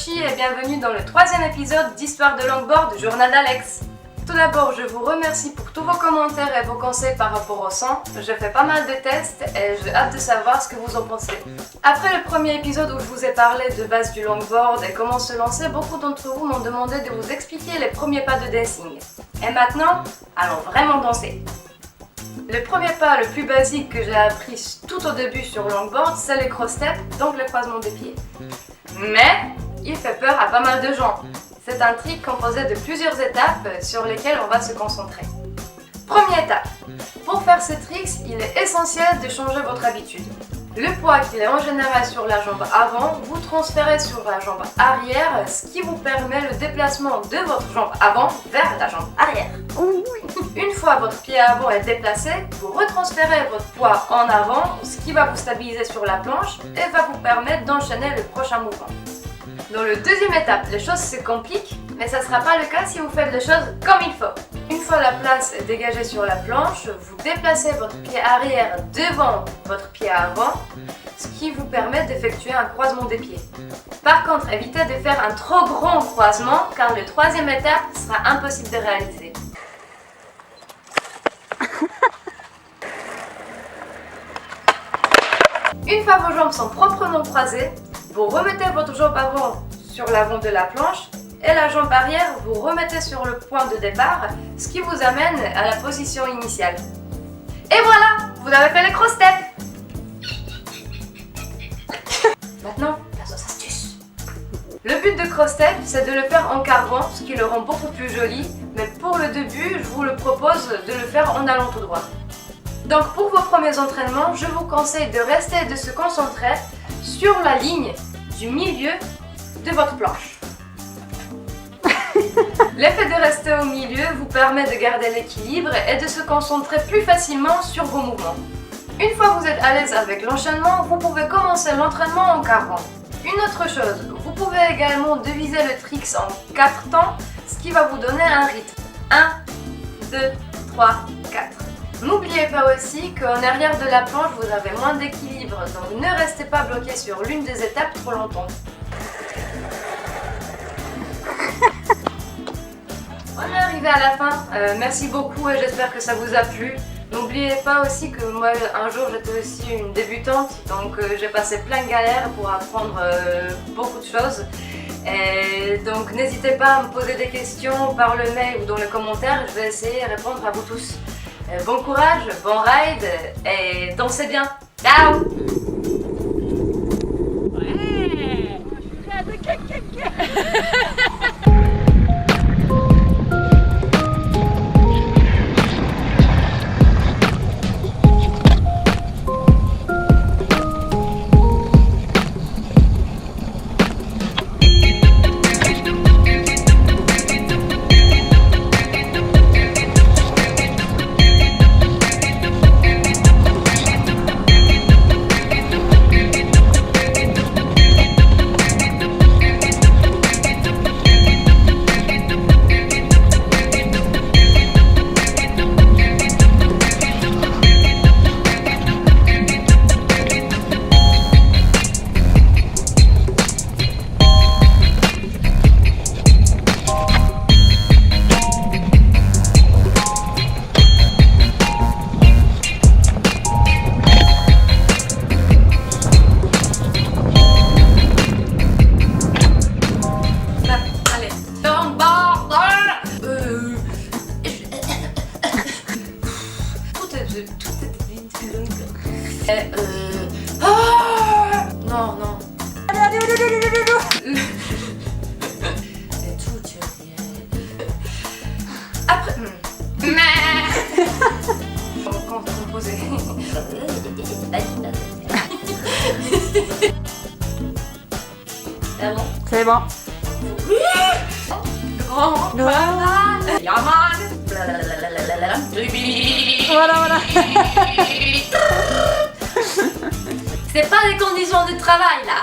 Yoshi et bienvenue dans le 3e épisode d'Histoire de longboard du journal d'Alex. Tout d'abord, je vous remercie pour tous vos commentaires et vos conseils par rapport au son. Je fais pas mal de tests et j'ai hâte de savoir ce que vous en pensez. Après le premier épisode où je vous ai parlé de base du longboard et comment se lancer, beaucoup d'entre vous m'ont demandé de vous expliquer les premiers pas de dancing. Et maintenant, allons vraiment danser. Le premier pas le plus basique que j'ai appris tout au début sur le longboard, c'est le cross-step, donc le croisement des pieds. Mais il fait peur à pas mal de gens. C'est un trick composé de plusieurs étapes sur lesquelles on va se concentrer. Première étape. Pour faire ce trick, il est essentiel de changer votre habitude. Le poids qu'il est en général sur la jambe avant, vous transférez sur la jambe arrière, ce qui vous permet le déplacement de votre jambe avant vers la jambe arrière. Une fois votre pied avant est déplacé, vous retransférez votre poids en avant, ce qui va vous stabiliser sur la planche et va vous permettre d'enchaîner le prochain mouvement. Dans la deuxième étape, les choses se compliquent, mais ça ne sera pas le cas si vous faites les choses comme il faut. Une fois la place est dégagée sur la planche, vous déplacez votre pied arrière devant votre pied avant, ce qui vous permet d'effectuer un croisement des pieds. Par contre, évitez de faire un trop grand croisement, car la troisième étape sera impossible de réaliser. Une fois vos jambes sont proprement croisées, vous remettez votre jambe avant sur l'avant de la planche et la jambe arrière, vous remettez sur le point de départ, ce qui vous amène à la position initiale. Et voilà, vous avez fait le cross-step. Maintenant, la sauce astuce. Le but de cross-step, c'est de le faire en carvant, ce qui le rend beaucoup plus joli, mais pour le début, je vous le propose de le faire en allant tout droit. Donc pour vos premiers entraînements, je vous conseille de rester et de se concentrer sur la ligne du milieu de votre planche. L'effet de rester au milieu vous permet de garder l'équilibre et de se concentrer plus facilement sur vos mouvements. Une fois que vous êtes à l'aise avec l'enchaînement, vous pouvez commencer l'entraînement en carvant. Une autre chose, vous pouvez également diviser le trick en 4 temps, ce qui va vous donner un rythme. 1, 2, 3, 4. N'oubliez pas aussi qu'en arrière de la planche, vous avez moins d'équilibre, donc ne restez pas bloqué sur l'une des étapes trop longtemps. On est arrivé à la fin, merci beaucoup et j'espère que ça vous a plu. N'oubliez pas aussi que moi un jour j'étais aussi une débutante, donc j'ai passé plein de galères pour apprendre beaucoup de choses. Et donc n'hésitez pas à me poser des questions par le mail ou dans les commentaires, je vais essayer de répondre à vous tous. Bon courage, bon ride et dansez bien. Ciao. Non, non. C'est tout, tu après. Composer. C'est bon. C'est bon. Grand. Yaman. Voilà. C'est pas des conditions de travail là.